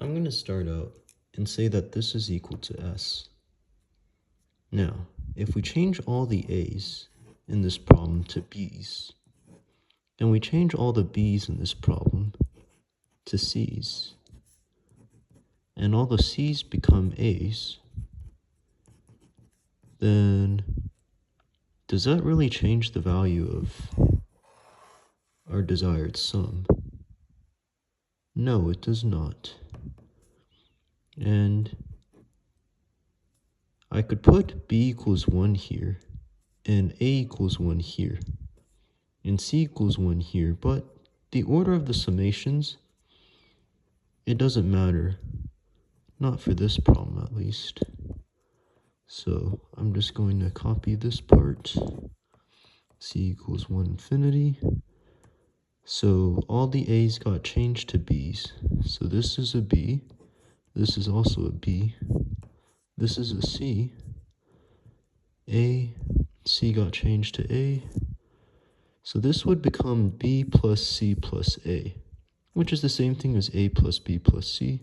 I'm going to start out and say that this is equal to S. Now, if we change all the A's in this problem to B's, and we change all the B's in this problem to C's, and all the C's become A's, then does that really change the value of our desired sum? No, it does not. And I could put B equals 1 here, and A equals 1 here, and C equals 1 here, but the order of the summations, it doesn't matter. Not for this problem, at least. So I'm just going to copy this part. C equals 1 infinity. So all the A's got changed to B's. So this is a B. This is also a B. This is a C. C got changed to A. So this would become B plus C plus A, which is the same thing as A plus B plus C.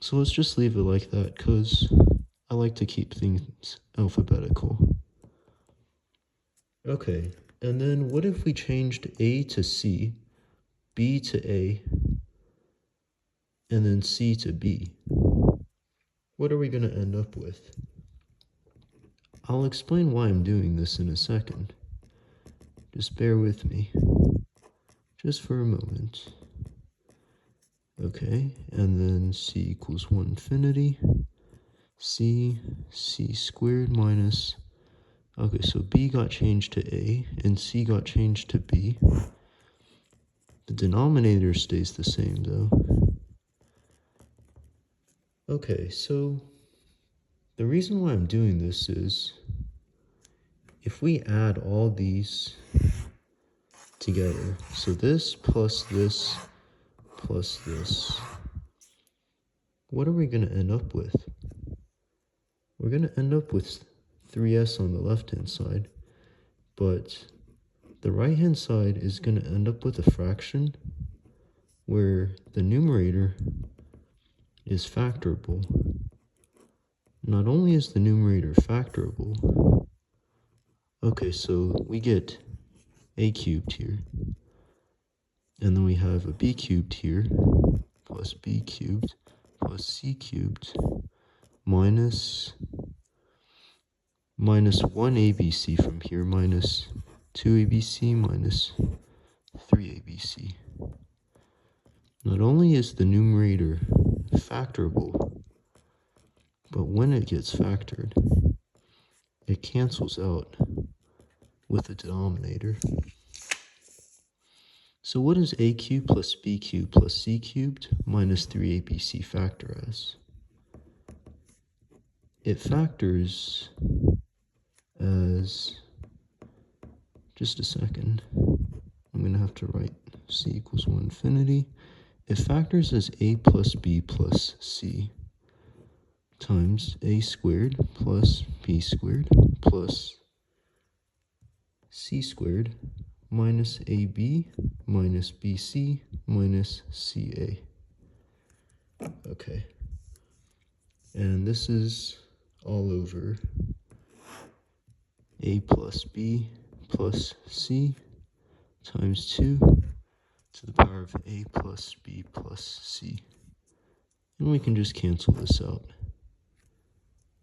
So let's just leave it like that, because I like to keep things alphabetical. Okay, and then what if we changed A to C, B to A, and then C to B? What are we going to end up with? I'll explain why I'm doing this in a second. Just bear with me, just for a moment. Okay, and then C equals 1 infinity. C squared minus, okay, so B got changed to A, and C got changed to B. The denominator stays the same, though. Okay, so the reason why I'm doing this is, if we add all these together, so this plus this plus this, what are we going to end up with? We're going to end up with 3s on the left-hand side, but the right-hand side is going to end up with a fraction where the numerator is factorable. Not only is the numerator factorable, okay, so we get a cubed here, and then we have a b cubed here, plus b cubed, plus c cubed, minus 1 ABC from here, minus 2 ABC, minus 3 ABC. Not only is the numerator factorable, but when it gets factored, it cancels out with the denominator. So what is a cubed plus b cubed plus c cubed minus 3abc factor as? It factors as, just a second, I'm going to have to write c equals 1 infinity. It factors as a plus b plus c times a squared plus b squared plus c squared minus ab minus bc minus ca. Okay. And this is all over a plus b plus c times 2 to the power of a plus b plus c. And we can just cancel this out.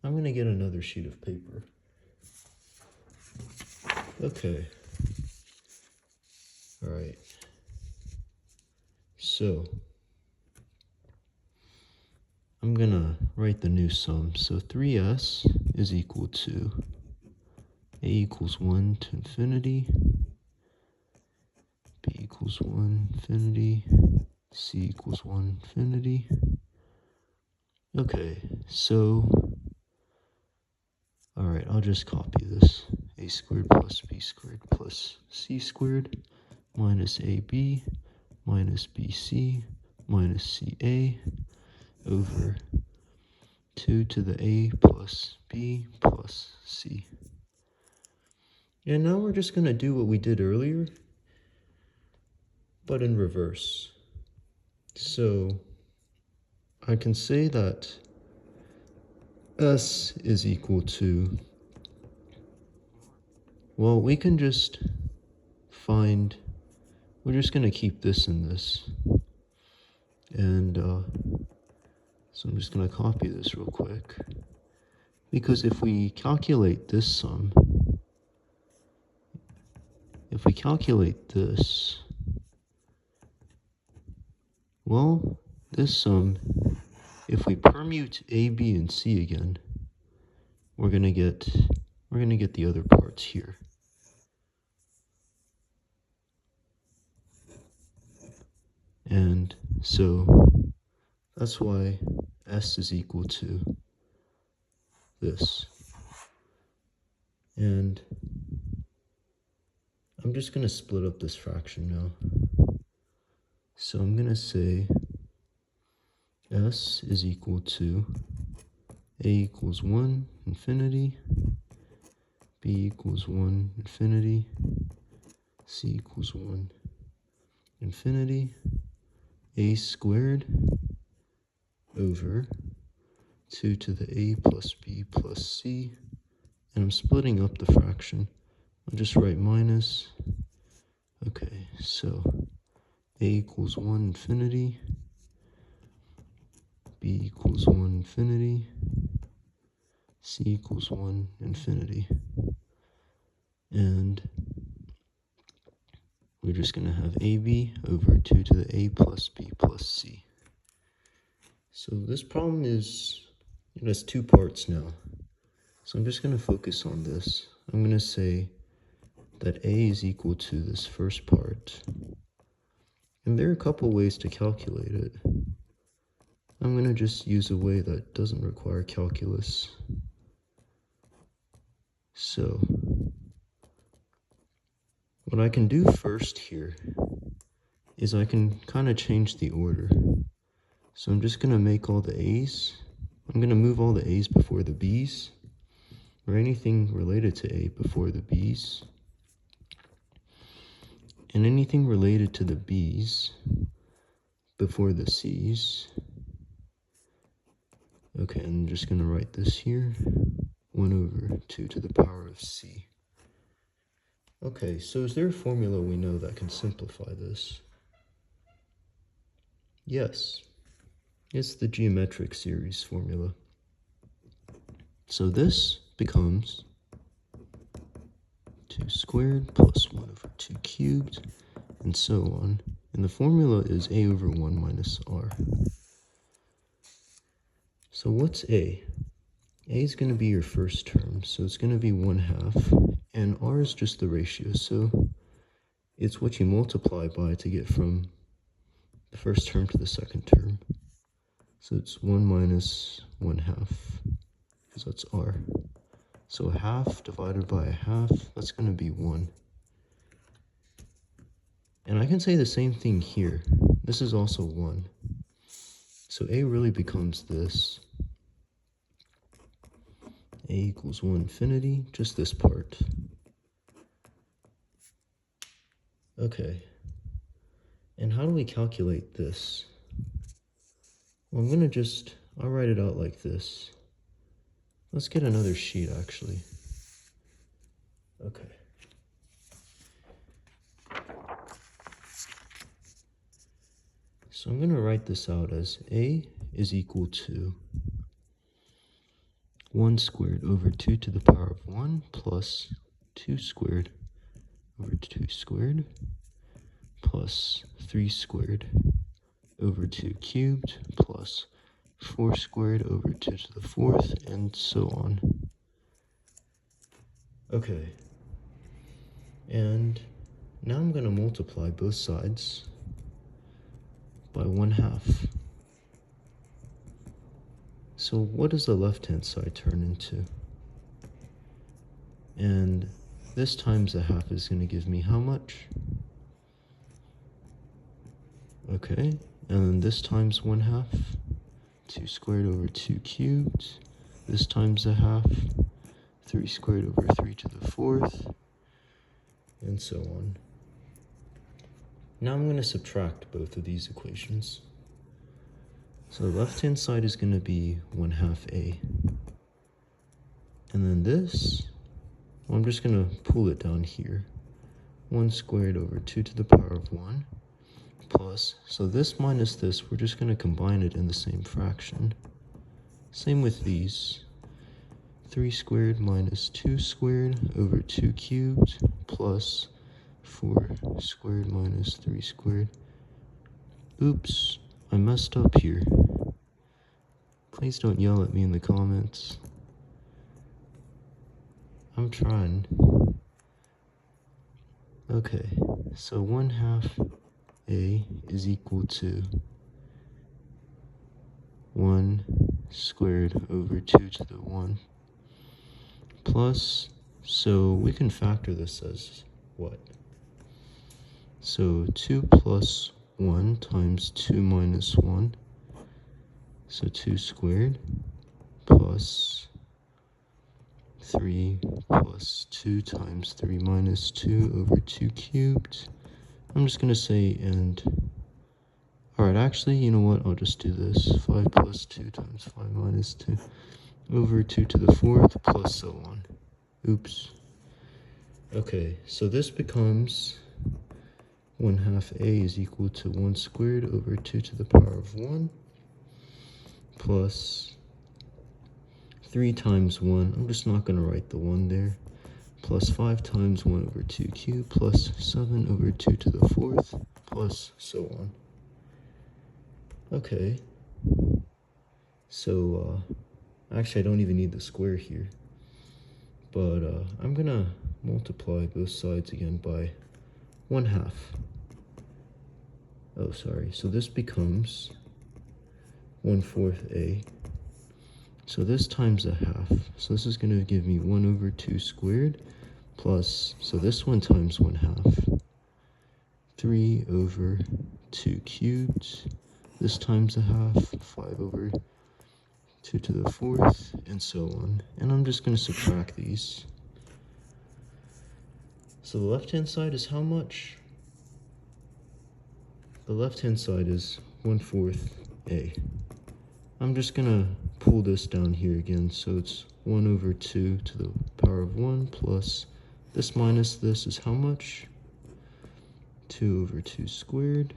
I'm going to get another sheet of paper. Okay. All right. So I'm going to write the new sum. So 3s is equal to a equals 1 to infinity, b equals 1 infinity, c equals 1 infinity. Okay, so, all right, I'll just copy this. A squared plus b squared plus c squared minus ab minus bc minus ca over 2 to the a plus b plus c. And now we're just going to do what we did earlier, but in reverse. So I can say that S is equal to, well, we can just find, we're just going to keep this and this. And so I'm just going to copy this real quick. Because if we calculate this sum, if we calculate this, well, this sum, if we permute A, B, and C again, we're gonna get the other parts here. And so that's why S is equal to this. And I'm just gonna split up this fraction now. So I'm gonna say S is equal to A equals 1 infinity, B equals 1 infinity, C equals 1 infinity, A squared over 2 to the A plus B plus C, and I'm splitting up the fraction. I'll just write minus. Okay, so A equals 1 infinity, B equals 1 infinity, C equals 1 infinity. And we're just going to have AB over 2 to the A plus B plus C. So this problem is, it has two parts now. So I'm just going to focus on this. I'm going to say that A is equal to this first part. And there are a couple ways to calculate it. I'm going to just use a way that doesn't require calculus. So what I can do first here is I can kind of change the order. So I'm just going to make all the A's. I'm going to move all the A's before the B's, or anything related to A before the B's, and anything related to the B's before the C's. Okay, I'm just going to write this here, 1 over 2 to the power of C. Okay, so is there a formula we know that can simplify this? Yes, it's the geometric series formula. So this becomes 2 squared plus 1 over 2 cubed, and so on. And the formula is A over 1 minus R. So what's A? A is going to be your first term, so it's going to be 1/2, and R is just the ratio, so it's what you multiply by to get from the first term to the second term. So it's 1 minus 1/2, because that's R. So 1/2 divided by 1/2, that's going to be 1. And I can say the same thing here. This is also 1. So A really becomes this. A equals 1 infinity, just this part. Okay. And how do we calculate this? Well, I'll write it out like this. Let's get another sheet, actually. Okay. So I'm going to write this out as A is equal to 1 squared over 2 to the power of 1 plus 2 squared over 2 squared plus 3 squared over 2 cubed plus 4 squared over 2 to the 4th, and so on. Okay. And now I'm going to multiply both sides by 1/2. So what does the left-hand side turn into? And this times 1/2 is going to give me how much? Okay, and then this times 1/2, 2 squared over 2 cubed. This times 1/2, 3 squared over 3 to the 4th, and so on. Now I'm going to subtract both of these equations. So the left-hand side is going to be 1/2 a. And then this, well, I'm just going to pull it down here. 1 squared over 2 to the power of 1 plus, so this minus this, we're just going to combine it in the same fraction. Same with these. 3 squared minus 2 squared over 2 cubed plus 4 squared minus 3 squared. Oops, I messed up here. Please don't yell at me in the comments. I'm trying. Okay, so 1/2 a is equal to 1 squared over 2 to the 1 plus, so we can factor this as what? So 2 plus 1 times 2 minus 1, so 2 squared plus 3 plus 2 times 3 minus 2 over 2 cubed. I'm just going to say, and, alright, actually, you know what, I'll just do this. 5 plus 2 times 5 minus 2 over 2 to the 4th plus so on. Oops. Okay, so this becomes 1/2 a is equal to 1 squared over 2 to the power of 1 plus 3 times 1, I'm just not going to write the 1 there, plus 5 times 1 over 2 cubed plus 7 over 2 to the 4th plus so on. Okay, so actually I don't even need the square here, but I'm going to multiply both sides again by 1/2. Oh, sorry, so this becomes 1/4 a. So this times 1/2, so this is going to give me 1 over 2 squared plus, so this one times 1/2, 3 over 2 cubed, this times 1/2, 5 over 2 to the 4th, and so on. And I'm just going to subtract these. So the left-hand side is how much? The left-hand side is 1/4 a. I'm just going to pull this down here again, so it's 1 over 2 to the power of 1 plus this minus this is how much? 2 over 2 squared.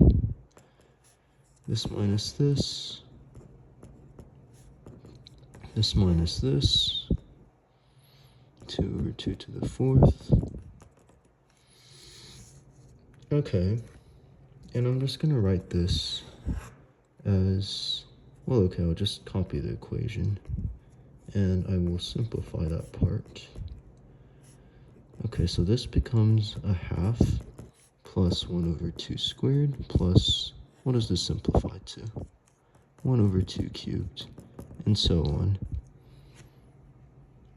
This minus this. This minus this. 2 over 2 to the 4th. Okay, and I'm just going to write this as, well, okay, I'll just copy the equation, and I will simplify that part. Okay, so this becomes 1/2 plus 1 over 2 squared plus, what does this simplify to? 1 over 2 cubed, and so on.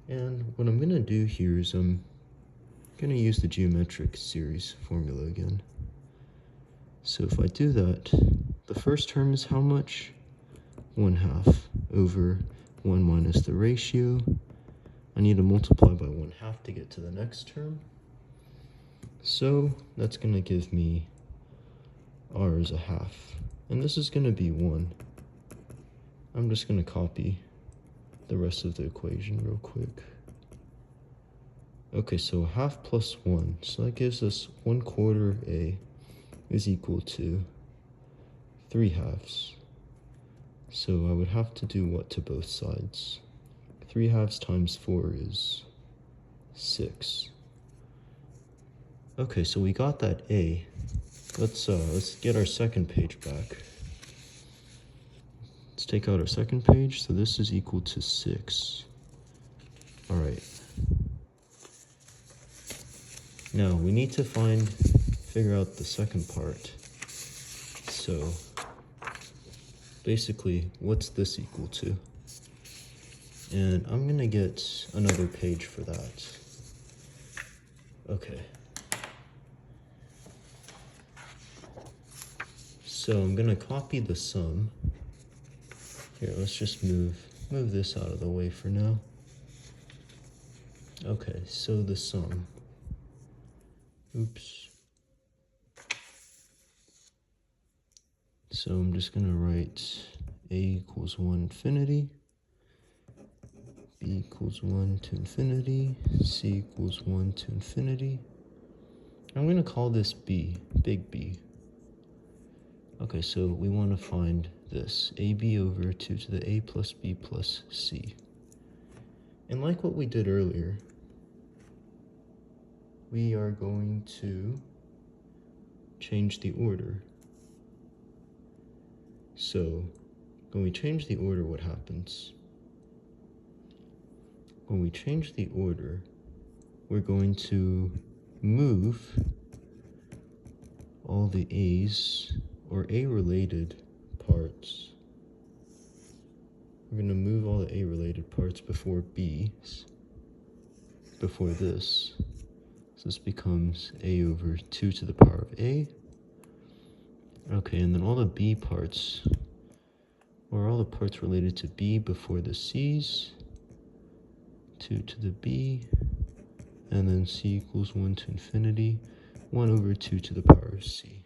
And what I'm going to do here is I'm going to use the geometric series formula again. So if I do that, the first term is how much? 1/2 over 1 minus the ratio. I need to multiply by 1/2 to get to the next term. So that's going to give me r is 1/2. And this is going to be 1. I'm just going to copy the rest of the equation real quick. Okay, so 1/2 plus 1. So that gives us 1/4 a is equal to 3/2. So I would have to do what to both sides? 3/2 times 4 is 6. Okay, so we got that a. Let's get our second page back. Let's take out our second page. So this is equal to 6. All right. Now we need to figure out the second part. So basically, what's this equal to? And I'm gonna get another page for that. Okay. So I'm gonna copy the sum. Here, let's just move this out of the way for now. Okay, so the sum. Oops. So I'm just gonna write a equals 1 infinity, b equals 1 to infinity, c equals 1 to infinity. I'm going to call this b, big B. Okay, so we want to find this, ab over 2 to the a plus b plus c. And like what we did earlier, we are going to change the order. So when we change the order, what happens? When we change the order, we're going to move all the a's or a-related parts. We're going to move all the a-related parts before b's, before this. So this becomes a over 2 to the power of a. Okay, and then all the b parts, or all the parts related to b before the c's, 2 to the b, and then c equals 1 to infinity, 1 over 2 to the power of c.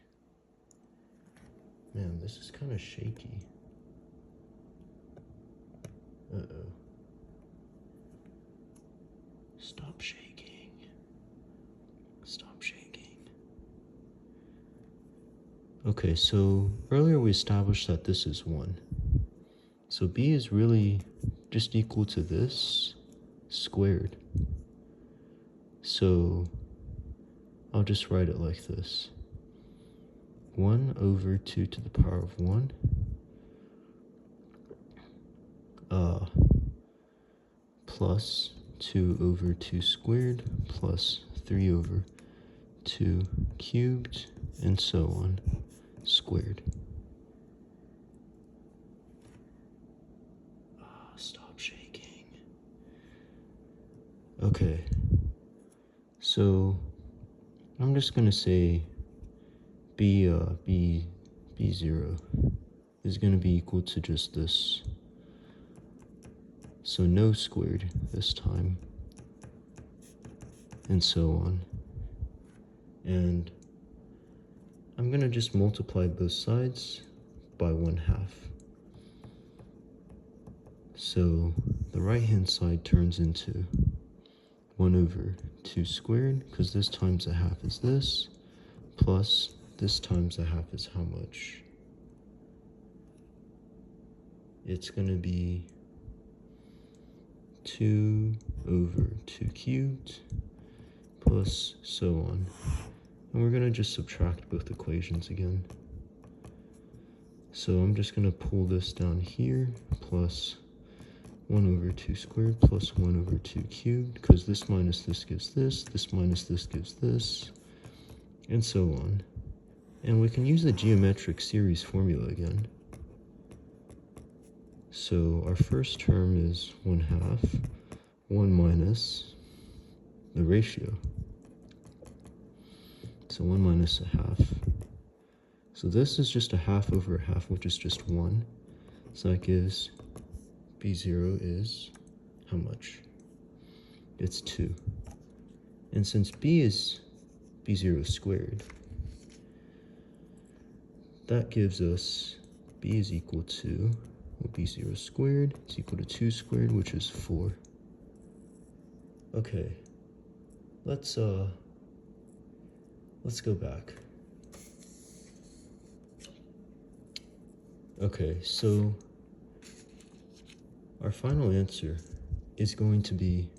Man, this is kind of shaky. Uh-oh. Stop shaking. Stop shaking. Okay, so earlier we established that this is 1. So b is really just equal to this squared. So I'll just write it like this. 1 over 2 to the power of 1 plus 2 over 2 squared plus 3 over 2 cubed, and so on, squared. Stop shaking. Okay, so I'm just going to say b0 is going to be equal to just this. So no squared this time, and so on. And I'm going to just multiply both sides by 1/2. So the right-hand side turns into 1 over 2 squared, because this times a half is this, plus this times a half is how much? It's going to be 2 over 2 cubed, plus so on. And we're going to just subtract both equations again. So I'm just going to pull this down here, plus 1 over 2 squared plus 1 over 2 cubed, because this minus this gives this minus this gives this, and so on. And we can use the geometric series formula again. So our first term is 1/2, 1 minus the ratio. So 1 minus a half. So this is just a half over a half, which is just 1. So that gives b0 is how much? It's 2. And since b is b0 squared, that gives us b is equal to, well, b0 squared is equal to 2 squared, which is 4. Okay, let's go back. Okay, so our final answer is going to be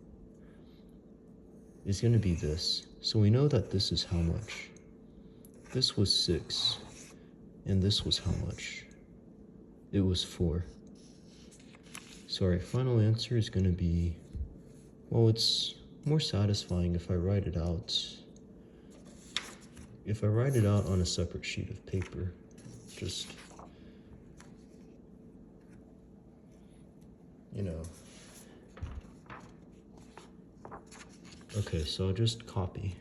this. So we know that this is how much? This was 6, and this was how much? It was 4. So our final answer is going to be, well, it's more satisfying if I write it out. If I write it out on a separate sheet of paper, just, you know. Okay, so I'll just copy.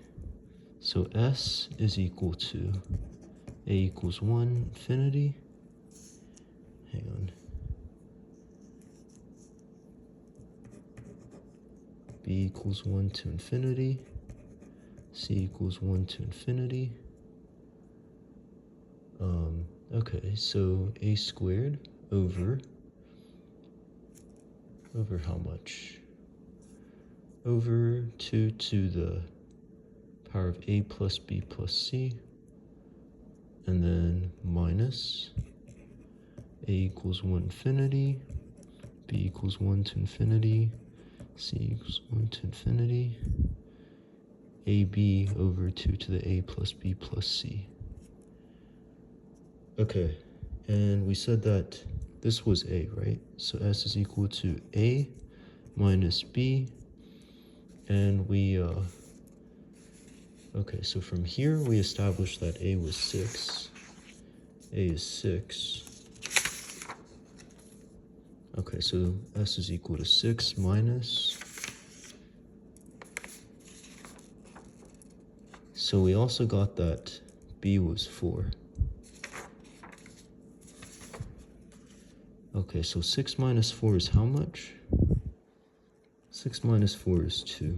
So S is equal to A equals 1 infinity. Hang on. B equals 1 to infinity. C equals 1 to infinity. Okay, so A squared over how much? Over 2 to the power of a plus b plus c, and then minus a equals 1 infinity, b equals 1 to infinity, c equals 1 to infinity, ab over 2 to the a plus b plus c. Okay, and we said that this was a, right? So s is equal to a minus b, and we, okay, so from here we established that a was 6. A is 6. Okay, so s is equal to 6 minus. So we also got that b was 4. Okay, so 6 minus 4 is how much? 6 minus 4 is 2.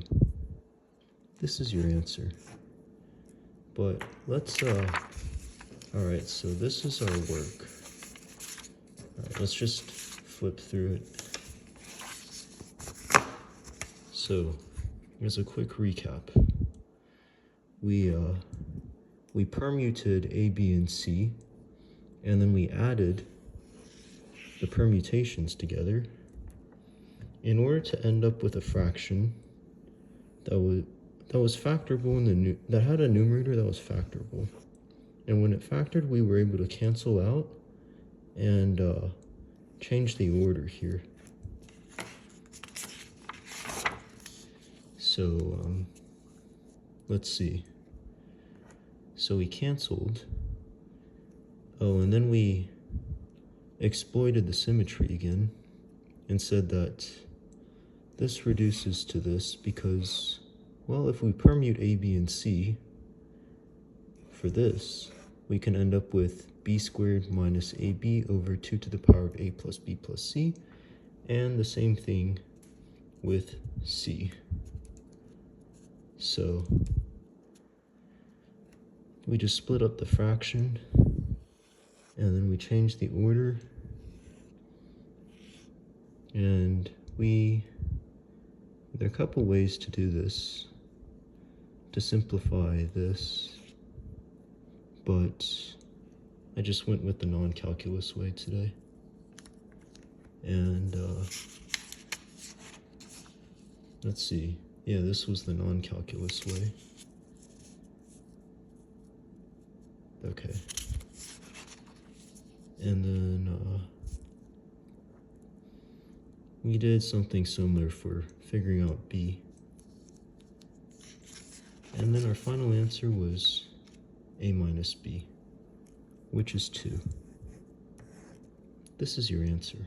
This is your answer. But let's, alright, so this is our work. Alright, let's just flip through it. So, here's a quick recap. We permuted A, B, and C, and then we added the permutations together in order to end up with a fraction that was factorable that had a numerator that was factorable. And when it factored, we were able to cancel out and change the order here. So let's see. So we canceled. Oh, and then we exploited the symmetry again and said that this reduces to this because, well, if we permute A, B, and C for this, we can end up with b squared minus ab over 2 to the power of a plus b plus c, and the same thing with c. So we just split up the fraction, and then we change the order, and there are a couple ways to do this, to simplify this, but I just went with the non-calculus way today. And let's see. Yeah, this was the non-calculus way. Okay. And then we did something similar for figuring out b. And then our final answer was a minus b, which is 2. This is your answer.